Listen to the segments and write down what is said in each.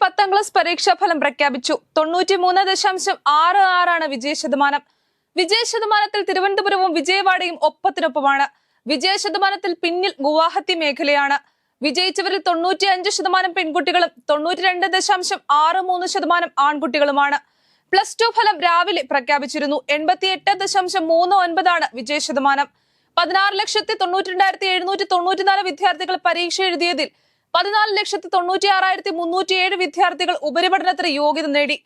10ാം class പരീക്ഷാഫലം പ്രഖ്യാപിച്ചു. 93.66 വിജയശതമാനം. വിജയശതമാനത്തിൽ തിരുവനന്തപുരവും വിജയവാഡയും ഒപ്പത്തിനൊപ്പമാണ്. വിജയശതമാനത്തിൽ പിന്നിൽ ഗുവാഹത്തി മേഖലയാണ്. വിജയിച്ചവരിൽ 95% പെൺകുട്ടികളും 92.63% ആൺകുട്ടികളുമാണ്. +2 ഫലം രാവിലെ പ്രഖ്യാപിച്ചിരുന്നു. 88.39 വിജയശതമാനം. 16,92,794 വിദ്യാർത്ഥികൾ പരീക്ഷ എഴുതിയതിൽ 14,96,307 വിദ്യാർത്ഥികൾ ഉപരിപഠനത്തിന് യോഗ്യത നേടി.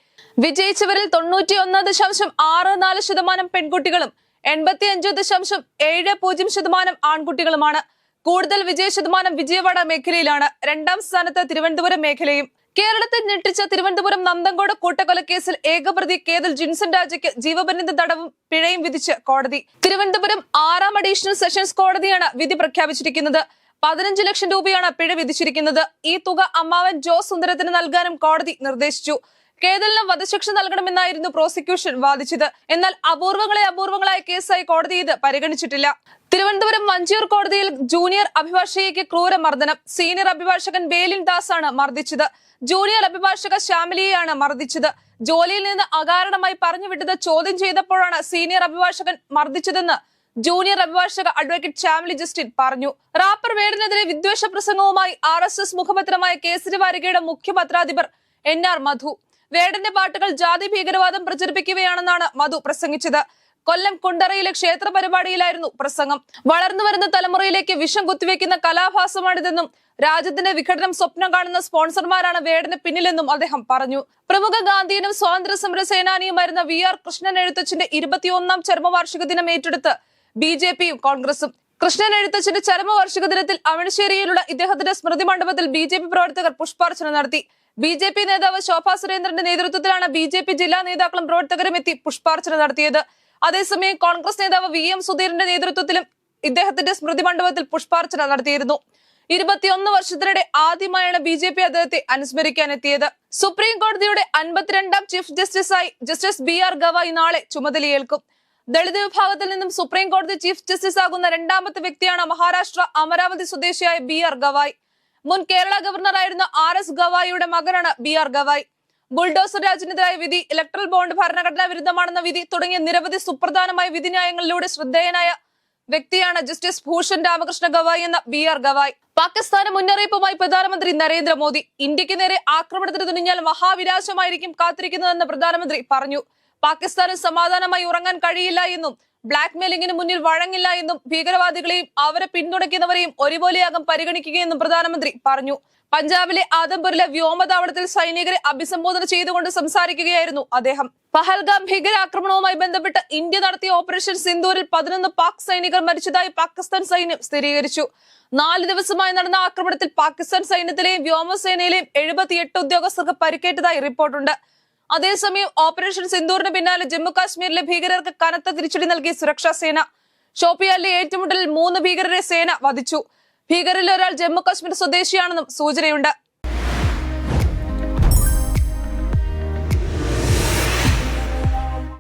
വിജയിച്ചവരിൽ 91.64% പെൺകുട്ടികളും 85.70% ആൺകുട്ടികളുമാണ്. കൂടുതൽ വിജയശതമാനം വിജയവാഡ മേഖലയിലാണ്. 2ാം സ്ഥാനത്ത് തിരുവനന്തപുരം മേഖലയും. കേരളത്തിൽ ഞെട്ടിച്ച തിരുവനന്തപുരം നന്തങ്കോട് കൂട്ടക്കൊലക്കേസിൽ ഏകപ്രതി കേതൽ ജിൻസൺ രാജയ്ക്ക് ജീവപര്യന്ത തടവും പിഴയും വിധിച്ച് കോടതി. തിരുവനന്തപുരം 6ാം അഡീഷണൽ സെഷൻസ് കോടതിയാണ് വിധി പ്രഖ്യാപിച്ചിരിക്കുന്നത്. 15 ലക്ഷം രൂപയാണ് പിഴ വിധിച്ചിരിക്കുന്നത്. ഈ തുക അമ്മാവൻ ജോസ് സുന്ദരത്തിന് നൽകാനും കോടതി നിർദ്ദേശിച്ചു. കേതലിന് വധശിക്ഷ നൽകണമെന്നായിരുന്നു പ്രോസിക്യൂഷൻ വാദിച്ചത്. എന്നാൽ അപൂർവങ്ങളായ കേസായി കോടതി ഇത് പരിഗണിച്ചിട്ടില്ല. തിരുവനന്തപുരം വഞ്ചിയൂർ കോടതിയിൽ ജൂനിയർ അഭിഭാഷകയ്ക്ക് ക്രൂരമർദ്ദനം. സീനിയർ അഭിഭാഷകൻ ബേലിൻ ദാസ് ആണ് മർദ്ദിച്ചത്. ജൂനിയർ അഭിഭാഷക ശ്യാമിലിയെയാണ് മർദ്ദിച്ചത്. ജോലിയിൽ നിന്ന് അകാരണമായി പറഞ്ഞുവിട്ടത് ചോദ്യം ചെയ്തപ്പോഴാണ് സീനിയർ അഭിഭാഷകൻ മർദ്ദിച്ചതെന്ന് ജൂനിയർ അഭിഭാഷക അഡ്വക്കേറ്റ് ശ്യാമിലി ജസ്റ്റിൻ പറഞ്ഞു. റാപ്പർ വേടനെതിരെ വിദ്വേഷ പ്രസംഗവുമായി RSS മുഖപത്രമായ കേസരി വാരികയുടെ മുഖ്യ പത്രാധിപർ NR മധു. വേടന്റെ പാട്ടുകൾ ജാതി ഭീകരവാദം പ്രചരിപ്പിക്കുകയാണെന്നാണ് മധു പ്രസംഗിച്ചത്. കൊല്ലം കുണ്ടറയിലെ ക്ഷേത്ര പരിപാടിയിലായിരുന്നു പ്രസംഗം. വളർന്നുവരുന്ന തലമുറയിലേക്ക് വിഷം കുത്തിവെക്കുന്ന കലാഭാസമാണിതെന്നും രാജ്യത്തിന്റെ വിഘടനം സ്വപ്നം കാണുന്ന സ്പോൺസർമാരാണ് വേടന് പിന്നിലെന്നും അദ്ദേഹം പറഞ്ഞു. പ്രമുഖ ഗാന്ധിയനും സ്വാതന്ത്ര്യ സമര സേനാനിയുമായിരുന്ന VR കൃഷ്ണൻ എഴുത്തച്ഛന്റെ 21ാം ചരമവാർഷിക ദിനം ഏറ്റെടുത്ത് BJPയും കോൺഗ്രസും. കൃഷ്ണൻ എഴുത്തച്ഛന്റെ ചരമവാർഷിക ദിനത്തിൽ അവണശ്ശേരിയിലുള്ള ഇദ്ദേഹത്തിന്റെ സ്മൃതി മണ്ഡപത്തിൽ BJP പ്രവർത്തകർ പുഷ്പാർച്ചന നടത്തി. BJP നേതാവ് ശോഭാ സുരേന്ദ്രന്റെ നേതൃത്വത്തിലാണ് BJP ജില്ലാ നേതാക്കളും പ്രവർത്തകരും എത്തി പുഷ്പാർച്ചന നടത്തിയത്. അതേസമയം കോൺഗ്രസ് നേതാവ് VM സുധീരന്റെ നേതൃത്വത്തിലും ഇദ്ദേഹത്തിന്റെ സ്മൃതി മണ്ഡപത്തിൽ പുഷ്പാർച്ചന നടത്തിയിരുന്നു. 21 വർഷത്തിനിടെ ആദ്യമായാണ് BJP അദ്ദേഹത്തെ അനുസ്മരിക്കാനെത്തിയത്. സുപ്രീം കോടതിയുടെ 52ാം ചീഫ് ജസ്റ്റിസായി ജസ്റ്റിസ് BR ഗവായ് നാളെ ചുമതലയേൽക്കും. ദളിത് വിഭാഗത്തിൽ നിന്നും സുപ്രീം കോടതി ചീഫ് ജസ്റ്റിസ് ആകുന്ന 2ാമത്തെ വ്യക്തിയാണ് മഹാരാഷ്ട്ര അമരാവതി സ്വദേശിയായ BR ഗവായ്. മുൻ കേരള ഗവർണറായിരുന്ന RS ഗവായിയുടെ മകനാണ് BR ഗവായ്. ബുൾഡോസർ രാജിനെതിരായ വിധി, ഇലക്ട്രൽ ബോണ്ട് ഭരണഘടനാ വിരുദ്ധമാണെന്ന വിധി തുടങ്ങിയ നിരവധി സുപ്രധാനമായ വിധിന്യായങ്ങളിലൂടെ ശ്രദ്ധേയനായ വ്യക്തിയാണ് ജസ്റ്റിസ് ഭൂഷൺ രാമകൃഷ്ണ ഗവായ് എന്ന BR ഗവായ്. പാകിസ്ഥാന് മുന്നറിയിപ്പുമായി പ്രധാനമന്ത്രി നരേന്ദ്രമോദി. ഇന്ത്യക്ക് നേരെ ആക്രമണത്തിന് തുനിഞ്ഞാൽ മഹാവിനാശമായിരിക്കും കാത്തിരിക്കുന്നതെന്ന് പ്രധാനമന്ത്രി പറഞ്ഞു. പാകിസ്ഥാന് സമാധാനമായി ഉറങ്ങാൻ കഴിയില്ല എന്നും ബ്ലാക്ക് മെയിലിംഗിന് മുന്നിൽ വഴങ്ങില്ല എന്നും ഭീകരവാദികളെയും അവരെ പിന്തുണയ്ക്കുന്നവരെയും ഒരുപോലെയാകും പരിഗണിക്കുകയെന്നും പ്രധാനമന്ത്രി പറഞ്ഞു. പഞ്ചാബിലെ ആദംപൂരിലെ വ്യോമതാവളത്തിൽ സൈനികരെ അഭിസംബോധന ചെയ്തുകൊണ്ട് സംസാരിക്കുകയായിരുന്നു അദ്ദേഹം. പഹൽഗാം ഭീകരാക്രമണവുമായി ബന്ധപ്പെട്ട് ഇന്ത്യ നടത്തിയ ഓപ്പറേഷൻ സിന്ദൂരിൽ 11 പാക് സൈനികർ മരിച്ചതായി പാകിസ്ഥാൻ സൈന്യം സ്ഥിരീകരിച്ചു. 4 ദിവസമായി നടന്ന ആക്രമണത്തിൽ പാകിസ്ഥാൻ സൈന്യത്തിലെയും വ്യോമസേനയിലെയും 78 ഉദ്യോഗസ്ഥർക്ക് പരിക്കേറ്റതായി റിപ്പോർട്ടുണ്ട്. അതേസമയം ഓപ്പറേഷൻ സിന്ദൂറിന് പിന്നാലെ ജമ്മു കാശ്മീരിലെ ഭീകരർക്ക് കനത്ത തിരിച്ചടി നൽകി സുരക്ഷാ സേന. ഷോപ്പിയാനിലെ ഏറ്റുമുട്ടലിൽ 3 ഭീകരരെ സേന വധിച്ചു. ഭീകരിൽ ഒരാൾ ജമ്മു കാശ്മീർ സ്വദേശിയാണെന്നും സൂചനയുണ്ട്.